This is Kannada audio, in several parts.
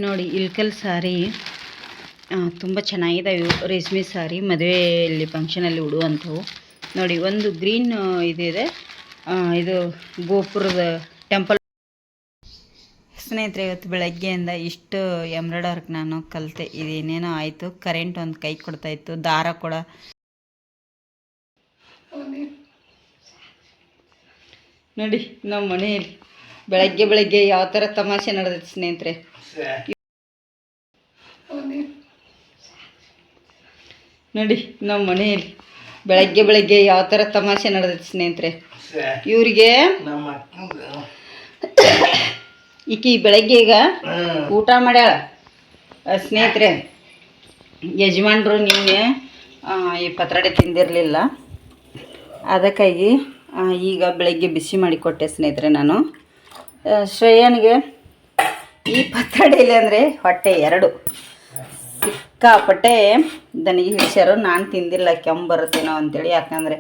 ನೋಡಿ ಇಲ್ಕಲ್ ಸಾರಿ ತುಂಬ ಚೆನ್ನಾಗಿದೆ. ರೇಷ್ಮೆ ಸಾರಿ ಮದುವೆಯಲ್ಲಿ ಫಂಕ್ಷನಲ್ಲಿ ಉಡುವಂಥವು. ನೋಡಿ ಒಂದು ಗ್ರೀನ್ ಇದಿದೆ, ಇದು ಗೋಪುರದ ಟೆಂಪಲ್. ಸ್ನೇಹಿತರೆ, ಇವತ್ತು ಬೆಳಗ್ಗೆಯಿಂದ ಇಷ್ಟು ಎಂಬ್ರಾಯ್ಡರಿ ವರ್ಕ್ ನಾನು ಕಲಿತೆ. ಇದೇನೇನೋ ಆಯಿತು. ಕರೆಂಟ್ ಒಂದು ಕೈ ಕೊಡ್ತಾಯಿತ್ತು, ದಾರ ಕೂಡ. ನೋಡಿ ನಮ್ಮ ಮನೆಯಲ್ಲಿ ಬೆಳಗ್ಗೆ ಯಾವ ಥರ ತಮಾಷೆ ನಡೆದೈತೆ ಸ್ನೇಹಿತರೆ. ನೋಡಿ ನಮ್ಮ ಮನೆಯಲ್ಲಿ ಬೆಳಗ್ಗೆ ಯಾವ ಥರ ತಮಾಷೆ ನಡೆದೈತೆ ಸ್ನೇಹಿತರೆ. ಇವರಿಗೆ ಈಕಿ ಬೆಳಗ್ಗೆ ಈಗ ಊಟ ಮಾಡ್ಯಾಳ ಸ್ನೇಹಿತರೆ. ಯಜಮಾನ್ರು ನಿನ್ನೆ ಈ ಪತ್ರೊಡೆ ತಿಂದಿರಲಿಲ್ಲ, ಅದಕ್ಕಾಗಿ ಈಗ ಬೆಳಗ್ಗೆ ಬಿಸಿ ಮಾಡಿಕೊಟ್ಟೆ ಸ್ನೇಹಿತರೆ. ನಾನು ಶ್ರೇಯನಿಗೆ ಈ ಪತ್ರೊಡೆಯಲ್ಲಿ ಅಂದರೆ ಹೊಟ್ಟೆ ಎರಡು ಸಿಕ್ಕಾಪಟ್ಟೆ ದನಿಗೆ ಹಿಡಿಸ್ಯಾರು. ನಾನು ತಿಂದಿಲ್ಲ, ಕೆಮ್ಮು ಬರುತ್ತೇನೋ ಅಂಥೇಳಿ. ಯಾಕಂದರೆ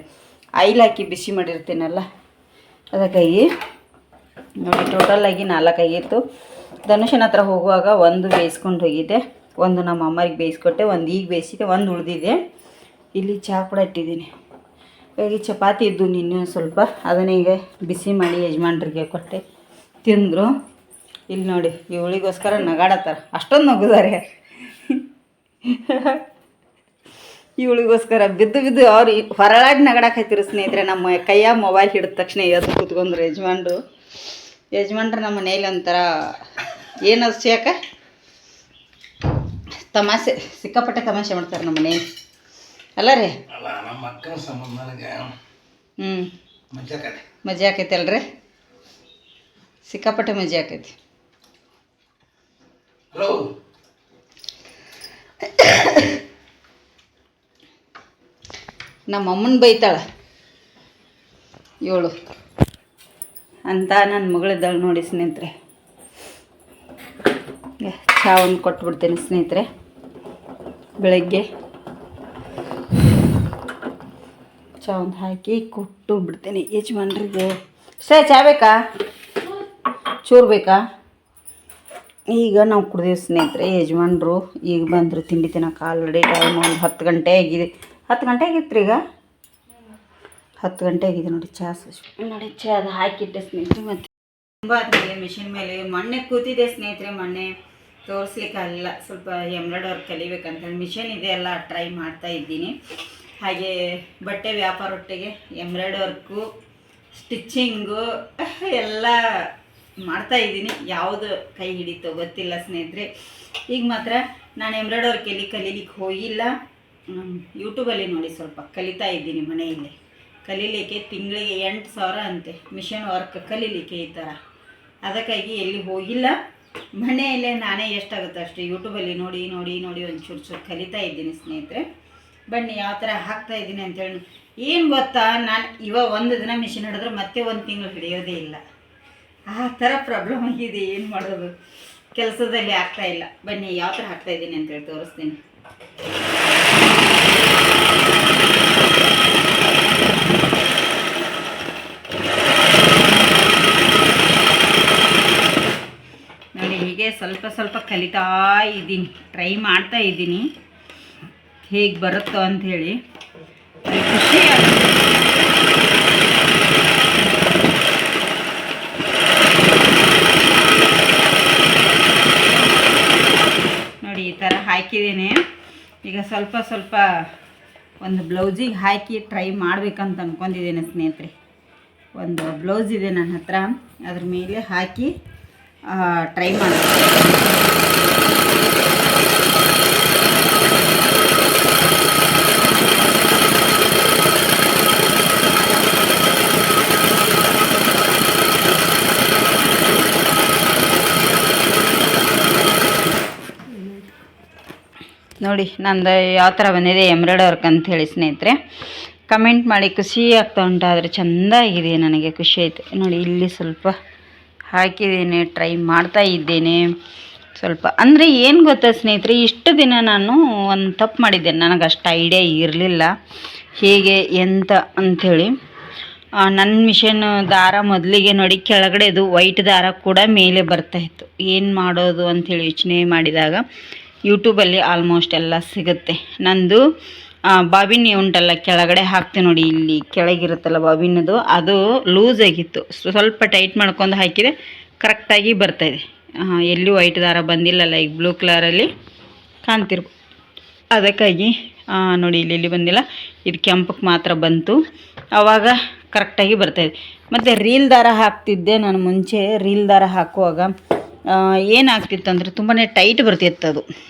ಆಯಿಲ್ ಹಾಕಿ ಬಿಸಿ ಮಾಡಿರ್ತೀನಲ್ಲ, ಅದಕ್ಕಾಗಿ ನೋಡಿ ಟೋಟಲಾಗಿ 4 ಆಗಿತ್ತು. ಧನುಷನ ಹತ್ರ ಹೋಗುವಾಗ ಒಂದು ಬೇಯಿಸ್ಕೊಂಡು ಹೋಗಿದ್ದೆ, ಒಂದು ನಮ್ಮ ಅಮ್ಮರಿಗೆ ಬೇಯಿಸ್ಕೊಟ್ಟೆ, ಒಂದು ಈಗ ಬೇಯಿಸಿದೆ, ಒಂದು ಉಳಿದಿದೆ. ಇಲ್ಲಿ ಚಹಾ ಕೂಡ ಇಟ್ಟಿದ್ದೀನಿ. ಹಾಗಾಗಿ ಚಪಾತಿ ಇದ್ದು ನಿನ್ನೆ ಸ್ವಲ್ಪ, ಅದನ್ನ ಈಗ ಬಿಸಿ ಮಾಡಿ ಯಜಮಾನ್ರಿಗೆ ಕೊಟ್ಟೆ, ತಿಂದರು. ಇಲ್ಲಿ ನೋಡಿ ಇವಳಿಗೋಸ್ಕರ ನಗಾಡತ್ತಾರ, ಅಷ್ಟೊಂದು ನಗುದಾರೆ. ಇವಳಿಗೋಸ್ಕರ ಬಿದ್ದು ಅವ್ರು ಹೊರಳಾಡಿ ನಗಡಾಕೈತಿರು ಸ್ನೇಹಿತರೆ. ನಮ್ಮ ಕೈಯಾಗ ಮೊಬೈಲ್ ಹಿಡಿದ ತಕ್ಷಣ ಎದ್ದು ಕೂತ್ಕೊಂಡ್ರು ಯಜಮಾನ್ರು ನಮ್ಮ ಮನೇಲಿ ಒಂಥರ ಏನು ಯಾಕ ತಮಾಷೆ, ಸಿಕ್ಕಾಪಟ್ಟೆ ತಮಾಷೆ ಮಾಡ್ತಾರೆ ನಮ್ಮ ಮನೇಲಿ, ಅಲ್ಲ ರೀ? ಮಜಾ ಆಕೈತಿ ಅಲ್ರಿ? ಸಿಕ್ಕಾಪಟ್ಟೆ ಮಜಾ ಆಕೈತಿ. ನಮ್ಮ ಅಮ್ಮನ ಬೈತಾಳೆ ಇವಳು ಅಂತ. ನನ್ನ ಮಗಳಿದ್ದಾಳೆ ನೋಡಿ ಸ್ನೇಹಿತರೆ. ಚಹಾ ಒಂದು ಕೊಟ್ಬಿಡ್ತೇನೆ ಸ್ನೇಹಿತರೆ. ಬೆಳಗ್ಗೆ ಚಹಾ ಒಂದು ಹಾಕಿ ಕೊಟ್ಟು ಬಿಡ್ತೇನೆ ಯಜಮಾನ್ರಿಗೆ. ಚಹಾ ಬೇಕಾ? ಚೂರು ಬೇಕಾ? ಈಗ ನಾವು ಕುಡ್ದೀವಿ ಸ್ನೇಹಿತರೆ. ಯಜಮಾನ್ರು ಈಗ ಬಂದರು ತಿಂಡಿ ತಿನ್ನೋಕೆ. ಆಲ್ರೆಡಿ ಟೈಮ್ ಒಂದು 10 ಗಂಟೆ ಆಗಿದೆ. 10 ಗಂಟೆ ಆಗಿತ್ತು ರೀ. ಈಗ 10 ಗಂಟೆ ಆಗಿದೆ ನೋಡಿ. ಚಹಾ ನೋಡಿ ಚಹಾ ಅದು ಹಾಕಿಟ್ಟೆ ಸ್ನೇಹಿತರೆ. ಮತ್ತು ತುಂಬ ಮಿಷಿನ್ ಮೇಲೆ ಮೊನ್ನೆ ಕೂತಿದ್ದೆ ಸ್ನೇಹಿತರೆ. ಮೊನ್ನೆ ತೋರಿಸ್ಲಿಕ್ಕಾಗಲಿಲ್ಲ, ಸ್ವಲ್ಪ ಎಂಬ್ರಾಯ್ಡರಿ ವರ್ಕ್ ಕಲಿಬೇಕಂತೇಳಿ. ಮಿಷಿನ್ ಇದೆ ಎಲ್ಲ ಟ್ರೈ ಮಾಡ್ತಾ ಇದ್ದೀನಿ. ಹಾಗೆ ಬಟ್ಟೆ ವ್ಯಾಪಾರ ಒಟ್ಟಿಗೆ ಎಂಬ್ರಾಯ್ಡರಿ ವರ್ಕು, ಸ್ಟಿಚ್ಚಿಂಗು ಎಲ್ಲ ಮಾಡ್ತಾಯಿದ್ದೀನಿ. ಯಾವುದು ಕೈ ಹಿಡಿತೋ ಗೊತ್ತಿಲ್ಲ ಸ್ನೇಹಿತರೆ. ಈಗ ಮಾತ್ರ ನಾನು ಎಂಬ್ರಾಯ್ಡರಿ ವರ್ಕ್ ಎಲ್ಲಿ ಕಲೀಲಿಕ್ಕೆ ಹೋಗಿಲ್ಲ. ಯೂಟ್ಯೂಬಲ್ಲಿ ನೋಡಿ ಸ್ವಲ್ಪ ಕಲಿತಾ ಇದ್ದೀನಿ ಮನೆಯಲ್ಲೇ. ಕಲೀಲಿಕ್ಕೆ ತಿಂಗಳಿಗೆ 8,000 ಅಂತೆ ಮಿಷನ್ ವರ್ಕ್ ಕಲೀಲಿಕ್ಕೆ ಈ ಥರ. ಅದಕ್ಕಾಗಿ ಎಲ್ಲಿ ಹೋಗಿಲ್ಲ, ಮನೆಯಲ್ಲೇ ನಾನೇ ಎಷ್ಟಾಗುತ್ತೆ ಅಷ್ಟು ಯೂಟ್ಯೂಬಲ್ಲಿ ನೋಡಿ ಒಂದು ಚೂರು ಕಲಿತಾ ಇದ್ದೀನಿ ಸ್ನೇಹಿತರೆ. ಬನ್ನಿ ಯಾವ ಥರ ಹಾಕ್ತಾಯಿದ್ದೀನಿ ಅಂತೇಳಿ. ಏನು ಗೊತ್ತಾ, ನಾನು ಇವಾಗ ಒಂದು ದಿನ ಮಿಷಿನ್ ಹಿಡಿದ್ರೆ ಮತ್ತೆ 1 ತಿಂಗಳು ಹಿಡಿಯೋದೇ ಇಲ್ಲ. ಆ ಥರ ಪ್ರಾಬ್ಲಮ್ ಆಗಿದೆ. ಏನು ಮಾಡೋದು, ಕೆಲಸದಲ್ಲಿ ಆಗ್ತಾಯಿಲ್ಲ. ಬನ್ನಿ ಯಾವ ಥರ ಹಾಕ್ತಾಯಿದ್ದೀನಿ ಅಂತೇಳಿ ತೋರಿಸ್ತೀನಿ. ನೋಡಿ ಹೀಗೆ ಸ್ವಲ್ಪ ಕಲಿತಾ ಇದ್ದೀನಿ, ಟ್ರೈ ಮಾಡ್ತಾ ಇದ್ದೀನಿ ಹೇಗೆ ಬರುತ್ತೋ ಅಂಥೇಳಿ. ಖುಷಿ ಆಗುತ್ತೆ. ನೋಡಿ ಈ ಥರ ಹಾಕಿದ್ದೀನಿ. ಈಗ ಸ್ವಲ್ಪ ಒಂದು ಬ್ಲೌಸಿಗೆ ಹಾಕಿ ಟ್ರೈ ಮಾಡಬೇಕಂತ ಅಂದ್ಕೊಂಡಿದ್ದೀನಿ ಸ್ನೇಹಿತರೆ. ಒಂದು ಬ್ಲೌಸ್ ಇದೆ ನನ್ನ ಹತ್ರ, ಅದ್ರ ಮೇಲೆ ಹಾಕಿ ಟ್ರೈ ಮಾಡಬೇಕು. ನೋಡಿ ನಂದು ಯಾವ ಥರ ಬಂದಿದೆ ಎಂಬ್ರಾಯ್ಡರಿ ವರ್ಕ್ ಅಂಥೇಳಿ ಸ್ನೇಹಿತರೆ. ಕಮೆಂಟ್ ಮಾಡಿ. ಖುಷಿ ಆಗ್ತಾ ಉಂಟು, ಆದರೆ ಚೆಂದ ಆಗಿದೆ, ನನಗೆ ಖುಷಿ ಆಯಿತು. ನೋಡಿ ಇಲ್ಲಿ ಸ್ವಲ್ಪ ಹಾಕಿದ್ದೀನಿ, ಟ್ರೈ ಮಾಡ್ತಾ ಇದ್ದೇನೆ ಸ್ವಲ್ಪ. ಅಂದರೆ ಏನು ಗೊತ್ತಾ ಸ್ನೇಹಿತರೆ, ಇಷ್ಟು ದಿನ ನಾನು ಒಂದು ತಪ್ಪು ಮಾಡಿದ್ದೇನೆ. ನನಗೆ ಅಷ್ಟು ಐಡಿಯಾ ಇರಲಿಲ್ಲ ಹೇಗೆ ಎಂತ ಅಂಥೇಳಿ. ನನ್ನ ಮಿಷನ್ ದಾರ ಮೊದಲಿಗೆ ನೋಡಿ ಕೆಳಗಡೆದು ವೈಟ್ ದಾರ ಕೂಡ ಮೇಲೆ ಬರ್ತಾಯಿತ್ತು. ಏನು ಮಾಡೋದು ಅಂಥೇಳಿ ಯೋಚನೆ ಮಾಡಿದಾಗ ಯೂಟ್ಯೂಬಲ್ಲಿ ಆಲ್ಮೋಸ್ಟ್ ಎಲ್ಲ ಸಿಗುತ್ತೆ. ನಂದು ಬಾಬಿನ್ ಉಂಟಲ್ಲ ಕೆಳಗಡೆ ಹಾಕ್ತೀನಿ ನೋಡಿ, ಇಲ್ಲಿ ಕೆಳಗಿರುತ್ತಲ್ಲ ಬಾಬಿನದು, ಅದು ಲೂಸ್ ಆಗಿತ್ತು. ಸ್ವಲ್ಪ ಟೈಟ್ ಮಾಡ್ಕೊಂಡು ಹಾಕಿದೆ, ಕರೆಕ್ಟಾಗಿ ಬರ್ತಾಯಿದೆ. ಎಲ್ಲೂ ವೈಟ್ ದಾರ ಬಂದಿಲ್ಲಲ್ಲ, ಈಗ ಬ್ಲೂ ಕಲರಲ್ಲಿ ಕಾಣ್ತಿರ್ಬೋದು. ಅದಕ್ಕಾಗಿ ನೋಡಿ ಇಲ್ಲಿ ಬಂದಿಲ್ಲ, ಇದು ಕೆಂಪಕ್ಕೆ ಮಾತ್ರ ಬಂತು. ಆವಾಗ ಕರೆಕ್ಟಾಗಿ ಬರ್ತಾಯಿದೆ. ಮತ್ತು ರೀಲ್ ದಾರ ಹಾಕ್ತಿದ್ದೆ ನಾನು ಮುಂಚೆ. ರೀಲ್ ದಾರ ಹಾಕುವಾಗ ಏನಾಗ್ತಿತ್ತು ಅಂದರೆ ತುಂಬಾ ಟೈಟ್ ಬರ್ತಿತ್ತು. ಅದು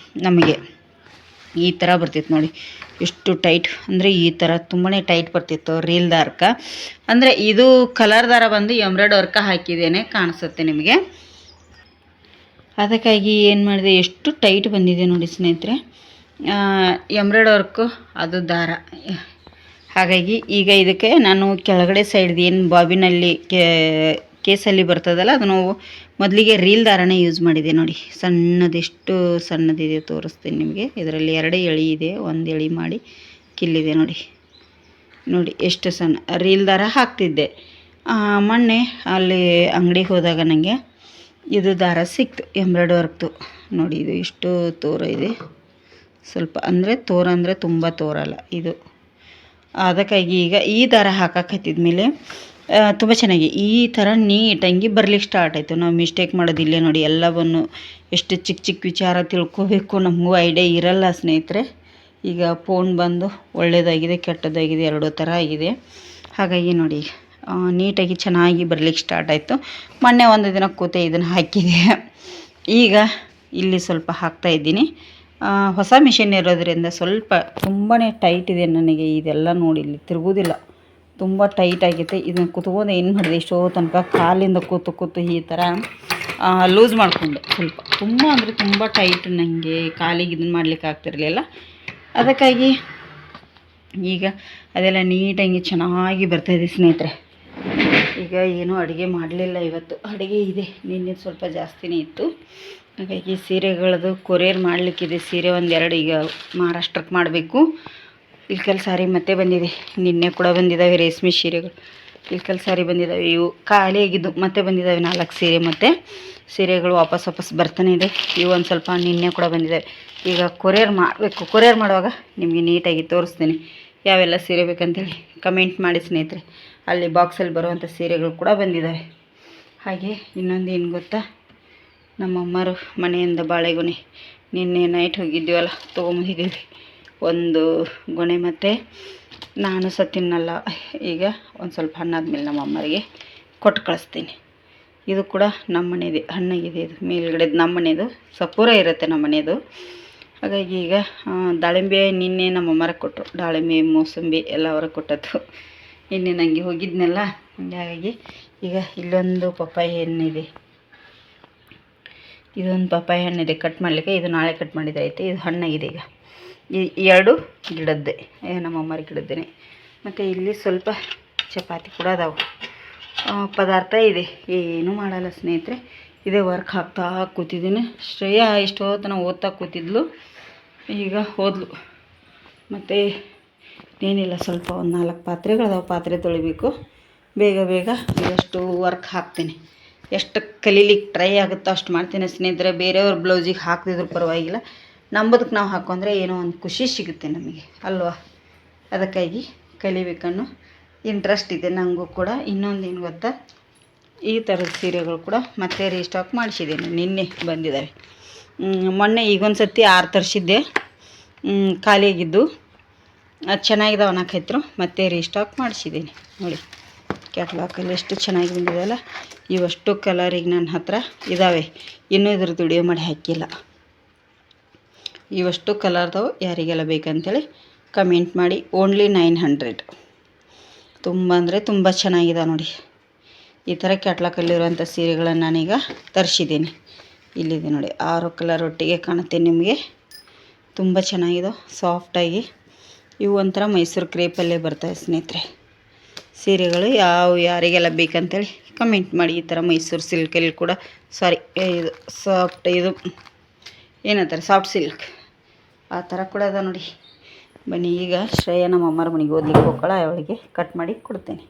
ನಮಗೆ ಈ ಥರ ಬರ್ತಿತ್ತು ನೋಡಿ, ಎಷ್ಟು ಟೈಟ್ ಅಂದರೆ ಈ ಥರ ತುಂಬಾ ಟೈಟ್ ಬರ್ತಿತ್ತು ರೀಲ್ ದಾರಕ್ಕೆ. ಅಂದರೆ ಇದು ಕಲರ್ ದಾರ ಬಂದು ಎಂಬ್ರಾಯ್ಡ್ ವರ್ಕ ಹಾಕಿದ್ದೇನೆ ಕಾಣಿಸುತ್ತೆ ನಿಮಗೆ. ಅದಕ್ಕಾಗಿ ಏನು ಮಾಡಿದೆ, ಎಷ್ಟು ಟೈಟ್ ಬಂದಿದೆ ನೋಡಿ ಸ್ನೇಹಿತರೆ, ಎಂಬ್ರಾಯ್ಡ್ ವರ್ಕು ಅದು ದಾರ. ಹಾಗಾಗಿ ಈಗ ಇದಕ್ಕೆ ನಾನು ಕೆಳಗಡೆ ಸೈಡ್ದು ಏನು ಬಾಬಿನಲ್ಲಿ ಕೇಸಲ್ಲಿ ಬರ್ತದಲ್ಲ, ಅದು ನಾವು ಮೊದಲಿಗೆ ರೀಲ್ ದಾರನೇ ಯೂಸ್ ಮಾಡಿದೆ ನೋಡಿ. ಸಣ್ಣದೆಷ್ಟು ಸಣ್ಣದಿದೆ ತೋರಿಸ್ತೀನಿ ನಿಮಗೆ. ಇದರಲ್ಲಿ 2 ಎಳೆ ಇದೆ, 1 ಎಳೆ ಮಾಡಿ ಕಿಲ್ಲಿದೆ ನೋಡಿ. ನೋಡಿ ಎಷ್ಟು ಸಣ್ಣ ರೀಲ್ ದಾರ ಹಾಕ್ತಿದ್ದೆ. ಮೊನ್ನೆ ಅಲ್ಲಿ ಅಂಗಡಿಗೆ ಹೋದಾಗ ನನಗೆ ಇದು ದಾರ ಸಿಕ್ತು ಎಂಬ್ರಾಯ್ಡ್ ವರ್ಕ್ದು ನೋಡಿ. ಇದು ಎಷ್ಟು ತೋರ ಇದೆ, ಸ್ವಲ್ಪ ಅಂದರೆ ತೋರ ಅಂದರೆ ತುಂಬ ತೋರಲ್ಲ ಇದು. ಅದಕ್ಕಾಗಿ ಈಗ ಈ ದಾರ ಹಾಕಕತ್ತಿದ್ಮೇಲೆ ತುಂಬ ಚೆನ್ನಾಗಿ ಈ ಥರ ನೀಟಾಗಿ ಬರ್ಲಿಕ್ಕೆ ಸ್ಟಾರ್ಟ್ ಆಯಿತು. ನಾವು ಮಿಸ್ಟೇಕ್ ಮಾಡೋದಿಲ್ಲ ನೋಡಿ. ಎಲ್ಲವನ್ನು ಎಷ್ಟು ಚಿಕ್ಕ ಚಿಕ್ಕ ವಿಚಾರ ತಿಳ್ಕೊಬೇಕು, ನಮಗೂ ಐಡಿಯಾ ಇರಲ್ಲ ಸ್ನೇಹಿತರೆ. ಈಗ ಫೋನ್ ಬಂದು ಒಳ್ಳೆಯದಾಗಿದೆ ಕೆಟ್ಟದಾಗಿದೆ ಎರಡೂ ಥರ ಆಗಿದೆ. ಹಾಗಾಗಿ ನೋಡಿ ನೀಟಾಗಿ ಚೆನ್ನಾಗಿ ಬರಲಿಕ್ಕೆ ಸ್ಟಾರ್ಟ್ ಆಯಿತು. ಮೊನ್ನೆ ಒಂದು ದಿನ ಕೂತೆ ಇದನ್ನು ಹಾಕಿದೆ. ಈಗ ಇಲ್ಲಿ ಸ್ವಲ್ಪ ಹಾಕ್ತಾಯಿದ್ದೀನಿ. ಹೊಸ ಮಿಷಿನ್ ಇರೋದ್ರಿಂದ ಸ್ವಲ್ಪ ತುಂಬಾ ಟೈಟ್ ಇದೆ ನನಗೆ. ಇದೆಲ್ಲ ನೋಡಿ ಇಲ್ಲಿ ತಿರುಗೋದಿಲ್ಲ, ತುಂಬ ಟೈಟ್ ಆಗೈತೆ. ಇದನ್ನು ಕುತ್ಕೊಂಡು ಏನು ಮಾಡಿದೆ, ಇಷ್ಟೋ ತನಕ ಕಾಲಿಂದ ಕೂತು ಈ ಥರ ಲೂಸ್ ಮಾಡಿಕೊಂಡೆ. ಸ್ವಲ್ಪ ತುಂಬ ಅಂದರೆ ತುಂಬ ಟೈಟ್, ನನಗೆ ಕಾಲಿಗೆ ಇದನ್ನು ಮಾಡಲಿಕ್ಕೆ ಆಗ್ತಿರಲಿಲ್ಲ. ಅದಕ್ಕಾಗಿ ಈಗ ಅದೆಲ್ಲ ನೀಟಾಗಿ ಚೆನ್ನಾಗಿ ಬರ್ತಾಯಿದೆ ಸ್ನೇಹಿತರೆ. ಈಗ ಏನೂ ಅಡುಗೆ ಮಾಡಲಿಲ್ಲ ಇವತ್ತು. ಅಡುಗೆ ಇದೆ, ನಿನ್ನೆ ಸ್ವಲ್ಪ ಜಾಸ್ತಿನೇ ಇತ್ತು. ಹಾಗಾಗಿ ಸೀರೆಗಳದ್ದು ಕೊರಿಯರ್ ಮಾಡಲಿಕ್ಕಿದೆ. ಸೀರೆ 1-2 ಈಗ ಮಹಾರಾಷ್ಟ್ರಕ್ಕೆ ಮಾಡಬೇಕು. ಇಲ್ಕಲ್ ಸಾರಿ ಮತ್ತೆ ಬಂದಿದೆ, ನಿನ್ನೆ ಕೂಡ ಬಂದಿದ್ದಾವೆ ರೇಷ್ಮೆ ಸೀರೆಗಳು. ಇಲ್ಕಲ್ ಸಾರಿ ಬಂದಿದ್ದಾವೆ, ಇವು ಖಾಲಿ ಆಗಿದ್ದು ಮತ್ತೆ ಬಂದಿದ್ದಾವೆ 4 ಸೀರೆ. ಮತ್ತು ಸೀರೆಗಳು ವಾಪಸ್ ಬರ್ತಾನೆ ಇದೆ. ಇವು ಒಂದು ಸ್ವಲ್ಪ ನಿನ್ನೆ ಕೂಡ ಬಂದಿದ್ದಾವೆ. ಈಗ ಕೊರಿಯರ್ ಮಾಡಬೇಕು. ಕೊರಿಯರ್ ಮಾಡುವಾಗ ನಿಮಗೆ ನೀಟಾಗಿ ತೋರಿಸ್ತೀನಿ ಯಾವೆಲ್ಲ ಸೀರೆ ಬೇಕಂತೇಳಿ. ಕಮೆಂಟ್ ಮಾಡಿ ಸ್ನೇಹಿತರೆ. ಅಲ್ಲಿ ಬಾಕ್ಸಲ್ಲಿ ಬರುವಂಥ ಸೀರೆಗಳು ಕೂಡ ಬಂದಿದ್ದಾವೆ. ಹಾಗೆ ಇನ್ನೊಂದು ಏನು ಗೊತ್ತಾ, ನಮ್ಮಮ್ಮರು ಮನೆಯಿಂದ ಬಾಳೆಗೊನೆ ನಿನ್ನೆ ನೈಟ್ ಹೋಗಿದ್ದೀವಲ್ಲ ತೊಗೊಂಬಂದಿದ್ದೀವಿ. ಒಂದು ಗೊನೆ ಮತ್ತು ನಾನು ತಿನ್ನಲ್ಲ. ಈಗ ಒಂದು ಸ್ವಲ್ಪ ಹಣ್ಣಾದ್ಮೇಲೆ ನಮ್ಮ ಅಮ್ಮರಿಗೆ ಕೊಟ್ಟು ಕಳಿಸ್ತೀನಿ. ಇದು ಕೂಡ ನಮ್ಮ ಮನೆಯದೇ, ಹಣ್ಣಾಗಿದೆ. ಇದು ಮೇಲ್ಗಡೆದು ನಮ್ಮ ಮನೆಯದು, ಸಪೂರ ಇರುತ್ತೆ ನಮ್ಮ ಮನೆಯದು. ಹಾಗಾಗಿ ಈಗ ದಾಳಿಂಬೆ ನಿನ್ನೆ ನಮ್ಮ ಅಮ್ಮರಿಗೆ ಕೊಟ್ಟರು. ದಾಳಿಂಬೆ ಮೋಸಂಬಿ ಎಲ್ಲ ಅವ್ರಿಗೆ ಕೊಟ್ಟದ್ದು. ನಿನ್ನೆ ನನಗೆ ಹೋಗಿದ್ನಲ್ಲ, ಹಾಗಾಗಿ ಈಗ ಇಲ್ಲೊಂದು ಪಪ್ಪಾಯಿ ಹಣ್ಣಿದೆ. ಇದೊಂದು ಪಪ್ಪಾಯಿ ಹಣ್ಣಿದೆ ಕಟ್ ಮಾಡಲಿಕ್ಕೆ. ಇದು ನಾಳೆ ಕಟ್ ಮಾಡಿದ್ರೆ ಐತೆ. ಇದು ಹಣ್ಣಾಗಿದೆ. ಈಗ ಈ 2 ಗಿಡದ್ದೇ, ನಮ್ಮ ಅಮ್ಮರ ಗಿಡದ್ದೇನೆ. ಮತ್ತು ಇಲ್ಲಿ ಸ್ವಲ್ಪ ಚಪಾತಿ ಕೂಡ ಅದಾವೆ. ಪದಾರ್ಥ ಇದೆ, ಏನೂ ಮಾಡಲ್ಲ ಸ್ನೇಹಿತರೆ. ಇದೇ ವರ್ಕ್ ಹಾಕ್ತಾ ಕೂತಿದ್ದೀನಿ. ಶ್ರೇಯಾ ಇಷ್ಟೊತ್ತನ ಓದ್ತಾ ಕೂತಿದ್ಲು, ಈಗ ಹೋದ್ಲು. ಮತ್ತು ಏನಿಲ್ಲ, ಸ್ವಲ್ಪ ಒಂದು 4 ಪಾತ್ರೆಗಳದಾವೆ, ಪಾತ್ರೆ ತೊಳಿಬೇಕು. ಬೇಗ ಇದಷ್ಟು ವರ್ಕ್ ಹಾಕ್ತೀನಿ. ಎಷ್ಟು ಕಲೀಲಿಕ್ಕೆ ಟ್ರೈ ಆಗುತ್ತೋ ಅಷ್ಟು ಮಾಡ್ತೀನಿ ಸ್ನೇಹಿತರೆ. ಬೇರೆಯವ್ರ ಬ್ಲೌಸಿಗೆ ಹಾಕ್ತಿದ್ರು ಪರವಾಗಿಲ್ಲ, ನಂಬದಕ್ಕೆ ನಾವು ಹಾಕೊಂಡ್ರೆ ಏನೋ ಒಂದು ಖುಷಿ ಸಿಗುತ್ತೆ ನಮಗೆ ಅಲ್ವಾ. ಅದಕ್ಕಾಗಿ ಕಲಿಬೇಕನ್ನೋ ಇಂಟ್ರೆಸ್ಟ್ ಇದೆ ನನಗೂ ಕೂಡ. ಇನ್ನೊಂದು ಏನು ಗೊತ್ತಾ, ಈ ಥರದ ಸೀರೆಗಳು ಕೂಡ ಮತ್ತೆ ರೀಸ್ಟಾಕ್ ಮಾಡಿಸಿದ್ದೇನೆ. ನಿನ್ನೆ ಬಂದಿದ್ದಾವೆ. ಮೊನ್ನೆ ಈಗೊಂದು ಸರ್ತಿ 6 ತರಿಸಿದ್ದೆ, ಖಾಲಿಯಾಗಿದ್ದು. ಅದು ಚೆನ್ನಾಗಿದ್ದಾವೆ ಅನ್ನೋಕ್ಕಾಯ್ತು, ಮತ್ತೆ ರೀಸ್ಟಾಕ್ ಮಾಡಿಸಿದ್ದೀನಿ. ನೋಡಿ ಕ್ಯಾಟ್ಲಾಕಲ್ಲಿ ಎಷ್ಟು ಚೆನ್ನಾಗಿ ಬಂದಿದೆ. ಇವಷ್ಟು ಕಲರಿಗೆ ನನ್ನ ಹತ್ರ ಇದ್ದಾವೆ, ಇನ್ನೂ ಇದ್ರದ್ದು ವಿಡಿಯೋ ಮಾಡಿ ಹಾಕಿಲ್ಲ. ಇವಷ್ಟು ಕಲರ್ದವು ಯಾರಿಗೆಲ್ಲ ಬೇಕಂತೇಳಿ ಕಮೆಂಟ್ ಮಾಡಿ. ಓನ್ಲಿ 900. ತುಂಬ ಅಂದರೆ ತುಂಬ ಚೆನ್ನಾಗಿದೆ ನೋಡಿ. ಈ ಥರ ಕ್ಯಾಟ್ಲಾಕಲ್ಲಿರುವಂಥ ಸೀರೆಗಳನ್ನು ನಾನೀಗ ತರಿಸಿದ್ದೀನಿ. ಇಲ್ಲಿದೆ ನೋಡಿ, 6 ಕಲರ್ ಒಟ್ಟಿಗೆ ಕಾಣುತ್ತೆ ನಿಮಗೆ. ತುಂಬ ಚೆನ್ನಾಗಿದೆ, ಸಾಫ್ಟಾಗಿ. ಇವು ಒಂಥರ ಮೈಸೂರು ಕ್ರೇಪಲ್ಲೇ ಬರ್ತವೆ ಸ್ನೇಹಿತರೆ ಸೀರೆಗಳು. ಯಾರಿಗೆಲ್ಲ ಬೇಕಂತೇಳಿ ಕಮೆಂಟ್ ಮಾಡಿ. ಈ ಥರ ಮೈಸೂರು ಸಿಲ್ಕಲ್ಲಿ ಕೂಡ ಇದು ಸಾಫ್ಟ್, ಇದು ಏನಂತಾರೆ ಸಾಫ್ಟ್ ಸಿಲ್ಕ್, ಆ ಥರ ಕೂಡ ಅದ ನೋಡಿ. ಬನ್ನಿ ಈಗ ಶ್ರೇಯ ನಮ್ಮ ಅಮ್ಮರ ಮನೆಗೆ ಓದ್ಲಿಕ್ಕೆ ಹೋಗೋಳ, ಅವಳಿಗೆ ಕಟ್ ಮಾಡಿ ಕೊಡ್ತೇನೆ.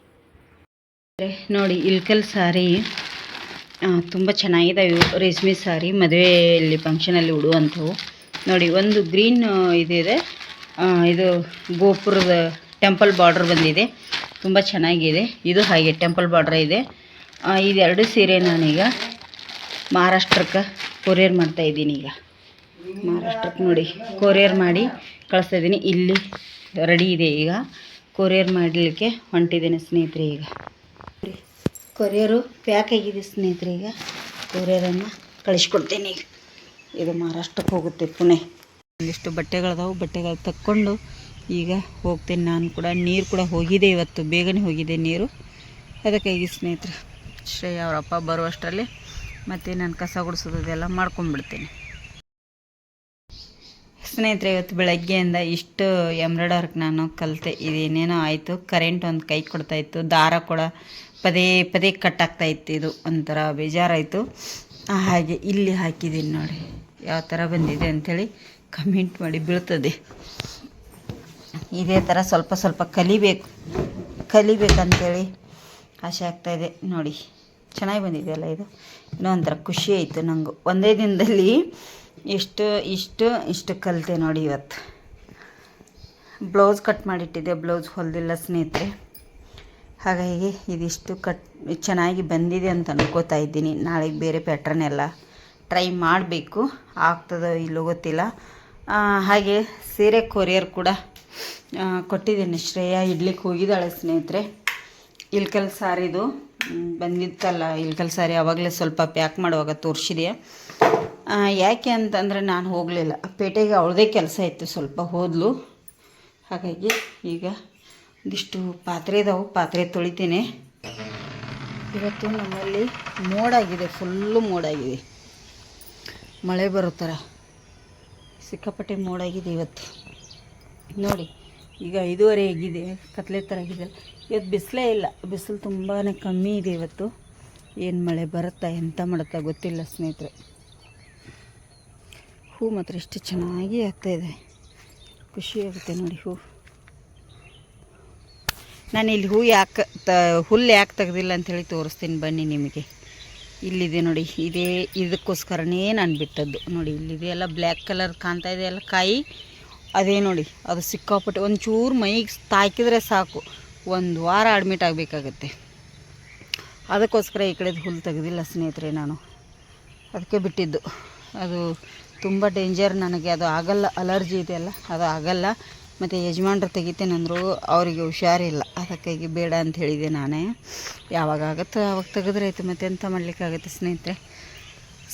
ನೋಡಿ ಇಳ್ಕಲ್ ಸಾರಿ ತುಂಬ ಚೆನ್ನಾಗಿದೆ. ರೇಷ್ಮೆ ಸಾರಿ ಮದುವೆಯಲ್ಲಿ ಫಂಕ್ಷನಲ್ಲಿ ಉಡುವಂಥವು. ನೋಡಿ ಒಂದು ಗ್ರೀನ್ ಇದಿದೆ, ಇದು ಗೋಪುರದ ಟೆಂಪಲ್ ಬಾರ್ಡ್ರ್ ಬಂದಿದೆ, ತುಂಬ ಚೆನ್ನಾಗಿದೆ. ಇದು ಹಾಗೆ ಟೆಂಪಲ್ ಬಾರ್ಡ್ರ್ ಇದೆ. ಇದೆರಡು ಸೀರೆ ನಾನೀಗ ಮಹಾರಾಷ್ಟ್ರಕ್ಕೆ ಕೊರಿಯರ್ ಮಾಡ್ತಾಯಿದ್ದೀನಿ. ಈಗ ಮಹಾರಾಷ್ಟ್ರಕ್ಕೆ ನೋಡಿ ಕೊರಿಯರ್ ಮಾಡಿ ಕಳಿಸ್ತಾಯಿದ್ದೀನಿ. ಇಲ್ಲಿ ರೆಡಿ ಇದೆ, ಈಗ ಕೊರಿಯರ್ ಮಾಡಲಿಕ್ಕೆ ಹೊಂಟಿದ್ದೇನೆ ಸ್ನೇಹಿತರೆ. ಈಗ ಕೊರಿಯರು ಪ್ಯಾಕ್ ಆಗಿದೆ ಸ್ನೇಹಿತರೆ. ಈಗ ಕೊರಿಯರನ್ನು ಕಳಿಸ್ಕೊಡ್ತೀನಿ. ಈಗ ಇದು ಮಹಾರಾಷ್ಟ್ರಕ್ಕೆ ಹೋಗುತ್ತೆ, ಪುಣೆ. ಒಂದಿಷ್ಟು ಬಟ್ಟೆಗಳದಾವು, ಬಟ್ಟೆಗಳು ತಕ್ಕೊಂಡು ಈಗ ಹೋಗ್ತೇನೆ ನಾನು ಕೂಡ. ನೀರು ಕೂಡ ಹೋಗಿದೆ, ಇವತ್ತು ಬೇಗನೆ ಹೋಗಿದೆ ನೀರು. ಅದಕ್ಕಾಗಿ ಸ್ನೇಹಿತರೆ ಶ್ರೇಯ ಅವರಪ್ಪ ಬರುವಷ್ಟರಲ್ಲಿ ಮತ್ತು ನಾನು ಕಸ ಗುಡಿಸೋದೆಲ್ಲ ಮಾಡ್ಕೊಂಡ್ಬಿಡ್ತೇನೆ ಸ್ನೇಹಿತರೆ. ಇವತ್ತು ಬೆಳಗ್ಗೆಯಿಂದ ಇಷ್ಟು ಎಂಬ್ರಾಯ್ಡರ್ಗೆ ನಾನು ಕಲಿತೆ. ಇದೇನೇನೋ ಆಯಿತು, ಕರೆಂಟ್ ಒಂದು ಕೈ ಕೊಡ್ತಾಯಿತ್ತು, ದಾರ ಕೂಡ ಪದೇ ಪದೇ ಕಟ್ಟಾಗ್ತಾಯಿತ್ತು. ಇದು ಒಂಥರ ಬೇಜಾರಾಯಿತು. ಹಾಗೆ ಇಲ್ಲಿ ಹಾಕಿದ್ದೀನಿ ನೋಡಿ, ಯಾವ ಥರ ಬಂದಿದೆ ಅಂಥೇಳಿ ಕಮೆಂಟ್ ಮಾಡಿ. ಬೀಳ್ತದೆ. ಇದೇ ಥರ ಸ್ವಲ್ಪ ಸ್ವಲ್ಪ ಕಲಿಬೇಕಂತೇಳಿ ಆಸೆ ಆಗ್ತಾಯಿದೆ. ನೋಡಿ ಚೆನ್ನಾಗಿ ಬಂದಿದೆ ಅಲ್ಲ, ಇದು ಇನ್ನೂ ಒಂಥರ ಖುಷಿ ಆಯಿತು ನನಗೂ. ಒಂದೇ ದಿನದಲ್ಲಿ ಇಷ್ಟು ಕಲಿತೆ ನೋಡಿ. ಇವತ್ತು ಬ್ಲೌಸ್ ಕಟ್ ಮಾಡಿಟ್ಟಿದ್ದೆ, ಬ್ಲೌಸ್ ಹೊಲಿದಿಲ್ಲ ಸ್ನೇಹಿತರೆ. ಹಾಗಾಗಿ ಇದಿಷ್ಟು ಚೆನ್ನಾಗಿ ಬಂದಿದೆ ಅಂತ ಅನ್ಕೋತಾ ಇದ್ದೀನಿ. ನಾಳೆಗೆ ಬೇರೆ ಪ್ಯಾಟ್ರನ್ ಎಲ್ಲ ಟ್ರೈ ಮಾಡಬೇಕು, ಆಗ್ತದೋ ಇಲ್ಲೋ ಗೊತ್ತಿಲ್ಲ. ಹಾಗೆ ಸೀರೆ ಕೊರಿಯರ್ ಕೂಡ ಕೊಟ್ಟಿದ್ದೀನಿ. ಶ್ರೇಯ ಇಡ್ಲಿಕ್ಕೆ ಹೋಗಿದ್ದಾಳೆ ಸ್ನೇಹಿತರೆ. ಇಳ್ಕಲ್ ಸಾರಿದು ಬಂದಿತ್ತಲ್ಲ, ಇಳ್ಕಲ್ ಸಾರಿ ಆವಾಗಲೇ ಸ್ವಲ್ಪ ಪ್ಯಾಕ್ ಮಾಡುವಾಗ ತೋರಿಸಿದೆ. ಯಾಕೆ ಅಂತಂದರೆ ನಾನು ಹೋಗಲಿಲ್ಲ, ಪೇಟೆಗೆ ಅವಳದೇ ಕೆಲಸ ಇತ್ತು, ಸ್ವಲ್ಪ ಹೋದ್ಲು. ಹಾಗಾಗಿ ಈಗ ಒಂದಿಷ್ಟು ಪಾತ್ರೆ ಇದಾವೆ, ಪಾತ್ರೆ ತೊಳಿತೀನಿ. ಇವತ್ತು ನಮ್ಮಲ್ಲಿ ಮೋಡಾಗಿದೆ, ಫುಲ್ಲು ಮೋಡಾಗಿದೆ, ಮಳೆ ಬರೋ ಥರ ಸಿಕ್ಕಾಪಟ್ಟೆ ಮೋಡಾಗಿದೆ ಇವತ್ತು. ನೋಡಿ ಈಗ 5:30 ಆಗಿದೆ, ಕತ್ಲೆ ಥರ ಆಗಿದೆ. ಇವತ್ತು ಬಿಸಿಲೇ ಇಲ್ಲ, ಬಿಸಿಲು ತುಂಬಾ ಕಮ್ಮಿ ಇದೆ ಇವತ್ತು. ಏನು ಮಳೆ ಬರುತ್ತಾ ಎಂತ ಮಾಡುತ್ತಾ ಗೊತ್ತಿಲ್ಲ ಸ್ನೇಹಿತರೆ. ಹೂ ಮಾತ್ರ ಎಷ್ಟು ಚೆನ್ನಾಗಿ ಆಗ್ತಾಯಿದೆ, ಖುಷಿಯಾಗುತ್ತೆ ನೋಡಿ ಹೂ. ನಾನು ಇಲ್ಲಿ ಹುಲ್ಲು ಯಾಕೆ ತೆಗೆದಿಲ್ಲ ಅಂಥೇಳಿ ತೋರಿಸ್ತೀನಿ ಬನ್ನಿ ನಿಮಗೆ. ಇಲ್ಲಿದೆ ನೋಡಿ, ಇದಕ್ಕೋಸ್ಕರನೇ ನಾನು ಬಿಟ್ಟದ್ದು. ನೋಡಿ ಇಲ್ಲಿದೆ ಎಲ್ಲ ಬ್ಲ್ಯಾಕ್ ಕಲರ್ ಕಾಣ್ತಾ ಇದೆ ಅಲ್ಲ ಕಾಯಿ, ಅದೇ ನೋಡಿ. ಅದು ಸಿಕ್ಕಾಪಟ್ಟೆ ಒಂಚೂರು ಮೈಗೆ ತಾಕಿದರೆ ಸಾಕು, 1 ವಾರ ಅಡ್ಮಿಟ್ ಆಗಬೇಕಾಗತ್ತೆ. ಅದಕ್ಕೋಸ್ಕರ ಈ ಕಡೆದು ಹುಲ್ಲು ತೆಗೆದಿಲ್ಲ ಸ್ನೇಹಿತರೆ ನಾನು, ಅದಕ್ಕೆ ಬಿಟ್ಟಿದ್ದು. ಅದು ತುಂಬ ಡೇಂಜರ್ ನನಗೆ, ಅದು ಆಗಲ್ಲ, ಅಲರ್ಜಿ ಇದೆಯಲ್ಲ ಅದು ಆಗಲ್ಲ. ಮತ್ತು ಯಜಮಾನ್ರು ತೆಗಿತೇನೆಂದ್ರು, ಅವರಿಗೆ ಹುಷಾರಿಲ್ಲ, ಅದಕ್ಕಾಗಿ ಬೇಡ ಅಂತ ಹೇಳಿದೆ ನಾನೇ. ಯಾವಾಗ ಆಗುತ್ತೋ ಆವಾಗ ತೆಗೆದ್ರೆ ಆಯಿತು, ಮತ್ತು ಎಂತ ಮಾಡಲಿಕ್ಕಾಗುತ್ತೆ ಸ್ನೇಹಿತರೆ.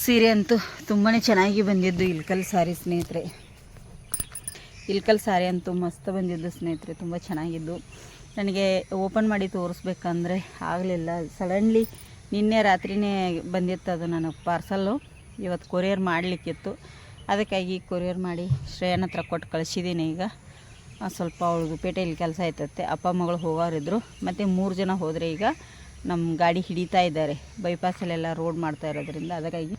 ಸೀರೆ ಅಂತೂ ತುಂಬಾ ಚೆನ್ನಾಗಿ ಬಂದಿದ್ದು ಇಳ್ಕಲ್ ಸಾರಿ ಸ್ನೇಹಿತರೆ. ಇಳ್ಕಲ್ ಸಾರಿ ಅಂತೂ ಮಸ್ತ್ ಬಂದಿದ್ದು ಸ್ನೇಹಿತರೆ, ತುಂಬ ಚೆನ್ನಾಗಿದ್ದು. ನನಗೆ ಓಪನ್ ಮಾಡಿ ತೋರಿಸ್ಬೇಕಂದ್ರೆ ಆಗಲಿಲ್ಲ, ಸಡನ್ಲಿ ನಿನ್ನೆ ರಾತ್ರಿಯೇ ಬಂದಿತ್ತು ಅದು ನನಗೆ ಪಾರ್ಸಲ್ಲು. ಇವತ್ತು ಕೊರಿಯರ್ ಮಾಡಲಿಕ್ಕಿತ್ತು, ಅದಕ್ಕಾಗಿ ಕೊರಿಯರ್ ಮಾಡಿ ಶ್ರೇಯನ ಹತ್ರ ಕೊಟ್ಟು ಕಳಿಸಿದ್ದೀನಿ. ಈಗ ಸ್ವಲ್ಪ ಅವಳಿಗೆ ಪೇಟೆಯಲ್ಲಿ ಕೆಲಸ ಆಯ್ತತ್ತೆ, ಅಪ್ಪ ಮಗಳು ಹೋಗೋರಿದ್ರು, ಮತ್ತು 3 ಜನ ಹೋದರೆ ಈಗ ನಮ್ಮ ಗಾಡಿ ಹಿಡಿತಾ ಇದ್ದಾರೆ, ಬೈಪಾಸಲ್ಲೆಲ್ಲ ರೋಡ್ ಮಾಡ್ತಾ ಇರೋದ್ರಿಂದ. ಅದಕ್ಕಾಗಿ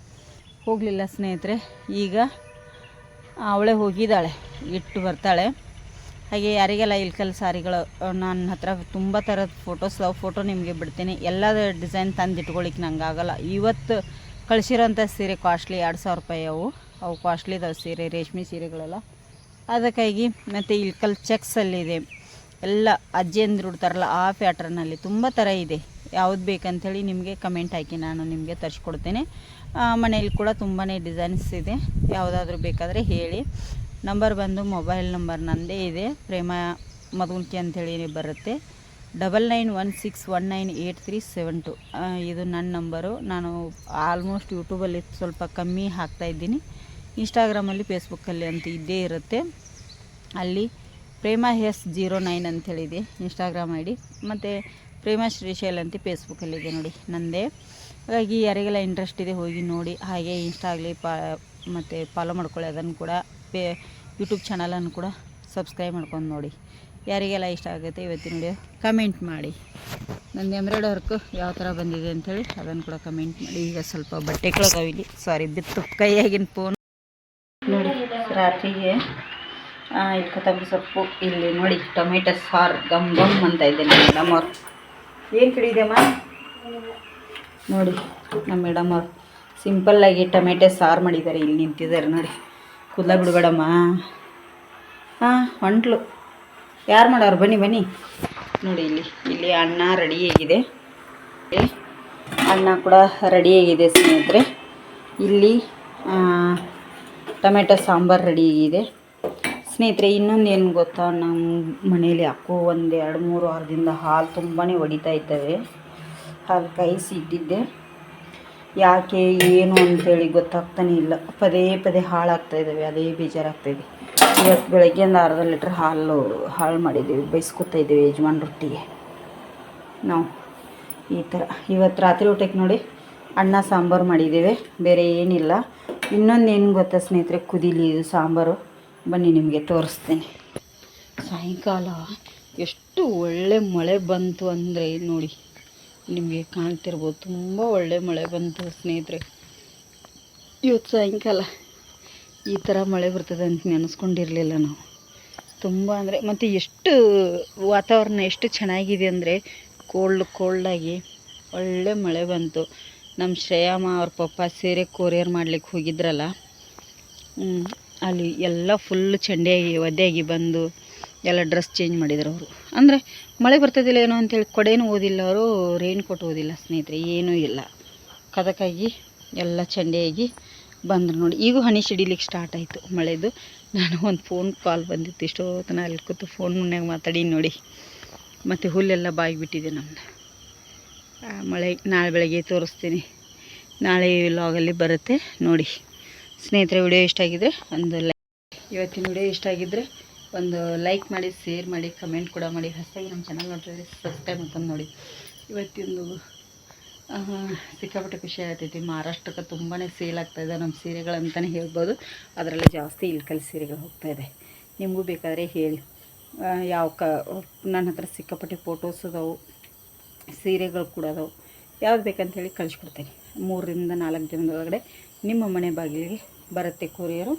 ಹೋಗಲಿಲ್ಲ ಸ್ನೇಹಿತರೆ. ಈಗ ಅವಳೇ ಹೋಗಿದ್ದಾಳೆ, ಇಟ್ಟು ಬರ್ತಾಳೆ. ಹಾಗೆ ಯಾರಿಗೆಲ್ಲ ಇಳ್ಕಲ್ ಸಾರಿಗಳು ನನ್ನ ಹತ್ರ ತುಂಬ ಥರದ ಫೋಟೋಸ್ ಅವು, ಫೋಟೋ ನಿಮಗೆ ಬಿಡ್ತೀನಿ. ಎಲ್ಲದ ಡಿಸೈನ್ ತಂದು ಇಟ್ಕೊಳ್ಳಿಕ್ಕೆ ನಂಗೆ ಆಗೋಲ್ಲ. ಇವತ್ತು ಕಳಿಸಿರೋಂಥ ಸೀರೆ ಕಾಸ್ಟ್ಲಿ, 2000 ರೂಪಾಯಿ ಅವು ಕಾಸ್ಟ್ಲಿ ಇದಾವೆ ಸೀರೆ, ರೇಷ್ಮೆ ಸೀರೆಗಳೆಲ್ಲ. ಅದಕ್ಕಾಗಿ ಮತ್ತು ಇಳ್ಕಲ್ ಚೆಕ್ಸಲ್ಲಿದೆ ಎಲ್ಲ, ಅಜ್ಜಿಯಂದ್ರು ಉಡ್ತಾರಲ್ಲ ಆ ಪ್ಯಾಟ್ರನಲ್ಲಿ ತುಂಬ ಥರ ಇದೆ. ಯಾವ್ದು ಬೇಕಂಥೇಳಿ ನಿಮಗೆ ಕಮೆಂಟ್ ಹಾಕಿ, ನಾನು ನಿಮಗೆ ತರಿಸ್ಕೊಡ್ತೇನೆ. ಮನೇಲಿ ಕೂಡ ತುಂಬಾ ಡಿಸೈನ್ಸ್ ಇದೆ, ಯಾವುದಾದ್ರೂ ಬೇಕಾದರೆ ಹೇಳಿ. ನಂಬರ್ ಬಂದು ಮೊಬೈಲ್ ನಂಬರ್ ನನ್ನದೇ ಇದೆ, ಪ್ರೇಮ ಮಧುನ್ಕಿ ಅಂಥೇಳಿ ಬರುತ್ತೆ, 9916198372. ಇದು ನನ್ನ ನಂಬರು. ನಾನು ಆಲ್ಮೋಸ್ಟ್ ಯೂಟ್ಯೂಬಲ್ಲಿ ಸ್ವಲ್ಪ ಕಮ್ಮಿ ಹಾಕ್ತಾಯಿದ್ದೀನಿ, ಇನ್ಸ್ಟಾಗ್ರಾಮಲ್ಲಿ ಫೇಸ್ಬುಕ್ಕಲ್ಲಿ ಅಂತ ಇದ್ದೇ ಇರುತ್ತೆ. ಅಲ್ಲಿ ಪ್ರೇಮ S09 ಅಂಥೇಳಿದೆ ಇನ್ಸ್ಟಾಗ್ರಾಮ್ ID, ಮತ್ತು ಪ್ರೇಮ ಶ್ರೀಶೈಲ್ ಅಂತ ಫೇಸ್ಬುಕ್ಕಲ್ಲಿದೆ ನೋಡಿ, ನನ್ನದೇ. ಹಾಗಾಗಿ ಯಾರಿಗೆಲ್ಲ ಇಂಟ್ರೆಸ್ಟ್ ಇದೆ ಹೋಗಿ ನೋಡಿ. ಹಾಗೆ ಇನ್ಸ್ಟಾ ಆಗಲಿ ಮತ್ತು ಫಾಲೋ ಮಾಡ್ಕೊಳ್ಳಿ, ಅದನ್ನು ಕೂಡ ಯೂಟ್ಯೂಬ್ ಚಾನಲನ್ನು ಕೂಡ ಸಬ್ಸ್ಕ್ರೈಬ್ ಮಾಡ್ಕೊಂಡು ನೋಡಿ. ಯಾರಿಗೆಲ್ಲ ಇಷ್ಟ ಆಗುತ್ತೆ ಇವತ್ತಿನ ವಿಡಿಯೋ ಕಮೆಂಟ್ ಮಾಡಿ. ನನ್ನ ಎಂಬ್ರಾಯ್ಡ್ ವರ್ಕು ಯಾವ ಥರ ಬಂದಿದೆ ಅಂಥೇಳಿ ಅದನ್ನು ಕೂಡ ಕಮೆಂಟ್ ಮಾಡಿ. ಈಗ ಸ್ವಲ್ಪ ಬಟ್ಟೆಗಳದಾವೆ ಇಲ್ಲಿ, ಸಾರಿ ಬಿತ್ತು ಕೈಯಾಗಿನ ಫೋನ್ ನೋಡಿ. ರಾತ್ರಿಗೆ ಇಲ್ಲಿ ಕೊತ್ತಂಬರಿ ಸೊಪ್ಪು, ಇಲ್ಲಿ ನೋಡಿ ಟೊಮೆಟೊ ಸಾರು ಗಮ್ ಗಮ್ ಅಂತ ಇದ್ದೇನೆ ನಮ್ಮವ್ರು. ಏನು ಕಡಿದೆಮ್ಮ ನೋಡಿ ನಮ್ಮ ಮೇಡಮ್ ಅವ್ರು ಸಿಂಪಲ್ಲಾಗಿ ಟೊಮೆಟೊ ಸಾರು ಮಾಡಿದ್ದಾರೆ. ಇಲ್ಲಿ ನಿಂತಿದ್ದಾರೆ ನೋಡಿ. ಕೂದಲ ಬಿಡಬೇಡಮ್ಮ. ಹಾಂ ಹೊಂಟ್ಲು. ಯಾರು ಮಾಡೋರು? ಬನ್ನಿ ಬನ್ನಿ ನೋಡಿ. ಇಲ್ಲಿ ಅನ್ನ ರೆಡಿಯಾಗಿದೆ. ಅನ್ನ ಕೂಡ ರೆಡಿಯಾಗಿದೆ ಸ್ನೇಹಿತರೆ. ಇಲ್ಲಿ ಟೊಮೆಟೊ ಸಾಂಬಾರು ರೆಡಿಯಾಗಿದೆ ಸ್ನೇಹಿತರೆ. ಇನ್ನೊಂದು ಏನು ಗೊತ್ತಾ, ನಮ್ಮ ಮನೇಲಿ ಯಾಕೋ ಒಂದು 2-3 ವಾರದಿಂದ ಹಾಲು ತುಂಬಾ ಹೊಡಿತಾ ಇದ್ದಾವೆ. ಹಾಲು ಕಾಯಿಸಿ ಇಟ್ಟಿದ್ದೆ, ಯಾಕೆ ಏನು ಅಂಥೇಳಿ ಗೊತ್ತಾಗ್ತಾನೆ ಇಲ್ಲ. ಪದೇ ಪದೇ ಹಾಳಾಗ್ತಾಯಿದ್ದಾವೆ, ಅದೇ ಬೇಜಾರಾಗ್ತಾಯಿದೆ. ಇವತ್ತು ಬೆಳಗ್ಗೆ ಒಂದು ಅರ್ಧ ಲೀಟ್ರ್ ಹಾಳು ಮಾಡಿದ್ದೀವಿ, ಬೈಸ್ಕೊತಾ ಇದ್ದೀವಿ ಯಜಮಾನ್ ರೊಟ್ಟಿಗೆ ನಾವು ಈ ಥರ. ಇವತ್ತು ರಾತ್ರಿ ಊಟಕ್ಕೆ ನೋಡಿ ಅನ್ನ ಸಾಂಬಾರು ಮಾಡಿದ್ದೇವೆ, ಬೇರೆ ಏನಿಲ್ಲ. ಇನ್ನೊಂದು ಏನು ಗೊತ್ತಾ ಸ್ನೇಹಿತರೆ, ಕುದೀಲಿ ಇದು ಸಾಂಬಾರು. ಬನ್ನಿ ನಿಮಗೆ ತೋರಿಸ್ತೀನಿ. ಸಾಯಂಕಾಲ ಎಷ್ಟು ಒಳ್ಳೆ ಮಳೆ ಬಂತು ಅಂದರೆ ನೋಡಿ, ನಿಮಗೆ ಕಾಣ್ತಿರ್ಬೋದು. ತುಂಬ ಒಳ್ಳೆ ಮಳೆ ಬಂತು ಸ್ನೇಹಿತರೆ. ಇವತ್ತು ಸಾಯಂಕಾಲ ಈ ಥರ ಮಳೆ ಬರ್ತದೆ ಅಂತ ನೆನೆಸ್ಕೊಂಡಿರಲಿಲ್ಲ ನಾವು. ತುಂಬ ಅಂದರೆ ಮತ್ತು ಎಷ್ಟು ವಾತಾವರಣ ಎಷ್ಟು ಚೆನ್ನಾಗಿದೆ ಅಂದರೆ ಕೋಲ್ಡಾಗಿ ಒಳ್ಳೆ ಮಳೆ ಬಂತು. ನಮ್ಮ ಶ್ರೇಯಮ್ಮ ಅವ್ರ ಪಪ್ಪ ಸೀರೆ ಕೊರಿಯರ್ ಮಾಡ್ಲಿಕ್ಕೆ ಹೋಗಿದ್ರಲ್ಲ, ಅಲ್ಲಿ ಎಲ್ಲ ಫುಲ್ಲು ಚಂಡಿಯಾಗಿ ಒದ್ದೆಯಾಗಿ ಬಂದು ಎಲ್ಲ ಡ್ರೆಸ್ ಚೇಂಜ್ ಮಾಡಿದ್ರು ಅವರು. ಅಂದರೆ ಮಳೆ ಬರ್ತದಿಲ್ಲ ಏನೋ ಅಂತೇಳಿ ಕೊಡೇನೂ ಓದಿಲ್ಲ ಅವರು, ರೈನ್ ಕೋಟ್ ಓದಿಲ್ಲ ಸ್ನೇಹಿತರೆ, ಏನೂ ಇಲ್ಲ. ಅದಕ್ಕಾಗಿ ಎಲ್ಲ ಚಂಡಿಯಾಗಿ ಬಂದರು ನೋಡಿ. ಈಗೂ ಹನಿ ಸಿಡಿಲಿಕ್ಕೆ ಸ್ಟಾರ್ಟ್ ಆಯಿತು ಮಳೆದು. ನಾನು ಒಂದು ಫೋನ್ ಕಾಲ್ ಬಂದಿತ್ತು, ಇಷ್ಟೊತ್ತನ ಅಲ್ಲಿ ಕೂತು ಫೋನ್ ಮುನ್ಯಾಗ ಮಾತಾಡಿ ನೋಡಿ. ಮತ್ತು ಹುಲ್ಲೆಲ್ಲ ಬಾಗಿಬಿಟ್ಟಿದೆ ನಮ್ಮದು. ಮಳೆ ನಾಳೆ ಬೆಳಗ್ಗೆ ತೋರಿಸ್ತೀನಿ, ನಾಳೆ ವ್ಲಾಗಲ್ಲಿ ಬರುತ್ತೆ ನೋಡಿ ಸ್ನೇಹಿತರೆ. ವಿಡಿಯೋ ಇಷ್ಟ ಆಗಿದ್ದರೆ ಒಂದು ಇವತ್ತಿನ ವಿಡಿಯೋ ಇಷ್ಟ ಆಗಿದ್ದರೆ ಒಂದು ಲೈಕ್ ಮಾಡಿ, ಶೇರ್ ಮಾಡಿ, ಕಮೆಂಟ್ ಕೂಡ ಮಾಡಿ. ಹೊಸದಾಗಿ ನಮ್ಮ ಚಾನಲ್ ನೋಡ್ತಿದ್ರೆ ಸಬ್ಸ್ಕ್ರೈಬ್ ಮಾಡ್ಕೊಂಡು ನೋಡಿ. ಇವತ್ತಿಂದು ಸಿಕ್ಕಾಪಟ್ಟೆ ಖುಷಿ ಆಗ್ತೈತಿ. ಮಹಾರಾಷ್ಟ್ರಕ್ಕೆ ತುಂಬಾ ಸೇಲ್ ಆಗ್ತಾಯಿದೆ ನಮ್ಮ ಸೀರೆಗಳಂತಲೇ ಹೇಳ್ಬೋದು. ಅದರಲ್ಲಿ ಜಾಸ್ತಿ ಇಲ್ಕಲ್ ಸೀರೆಗಳು ಹೋಗ್ತಾಯಿದೆ. ನಿಮಗೂ ಬೇಕಾದರೆ ಹೇಳಿ. ನನ್ನ ಹತ್ರ ಸಿಕ್ಕಾಪಟ್ಟೆ ಫೋಟೋಸ್ ಅದಾವು, ಸೀರೆಗಳು ಕೂಡ ಅದಾವೆ. ಯಾವ್ದು ಬೇಕಂತೇಳಿ ಕಳಿಸ್ಕೊಡ್ತೀನಿ. 3-4 ದಿನದೊಳಗಡೆ ನಿಮ್ಮ ಮನೆ ಬಾಗಿಲಿಗೆ ಬರುತ್ತೆ ಕೊರಿಯರು.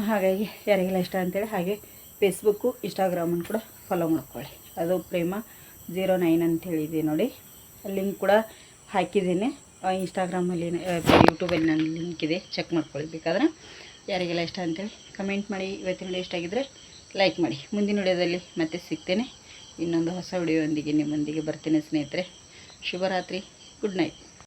ಹಾಗಾಗಿ ಯಾರಿಗೆಲ್ಲ ಇಷ್ಟ ಅಂತೇಳಿ ಹಾಗೆ ಫೇಸ್ಬುಕ್ಕು ಇನ್ಸ್ಟಾಗ್ರಾಮನ್ನು ಕೂಡ ಫಾಲೋ ಮಾಡ್ಕೊಳ್ಳಿ. ಅದು ಪ್ರೇಮ 09 ಅಂತೇಳಿದೆ ನೋಡಿ. ಲಿಂಕ್ ಕೂಡ ಹಾಕಿದ್ದೀನಿ ಇನ್ಸ್ಟಾಗ್ರಾಮಲ್ಲಿ, ಯೂಟ್ಯೂಬಲ್ಲಿ ನನ್ನ ಲಿಂಕ್ ಇದೆ, ಚೆಕ್ ಮಾಡ್ಕೊಳ್ಳಿ ಬೇಕಾದ್ರೆ. ಯಾರಿಗೆಲ್ಲ ಇಷ್ಟ ಅಂತೇಳಿ ಕಮೆಂಟ್ ಮಾಡಿ. ಇವತ್ತಿನ ವಿಡಿಯೋ ಇಷ್ಟ ಆಗಿದ್ದರೆ ಲೈಕ್ ಮಾಡಿ. ಮುಂದಿನ ವಿಡಿಯೋದಲ್ಲಿ ಮತ್ತೆ ಸಿಗ್ತೇನೆ, ಇನ್ನೊಂದು ಹೊಸ ವಿಡಿಯೋದೊಂದಿಗೆ ನಿಮ್ಮೊಂದಿಗೆ ಬರ್ತೀನಿ ಸ್ನೇಹಿತರೆ. ಶುಭರಾತ್ರಿ, ಗುಡ್ ನೈಟ್.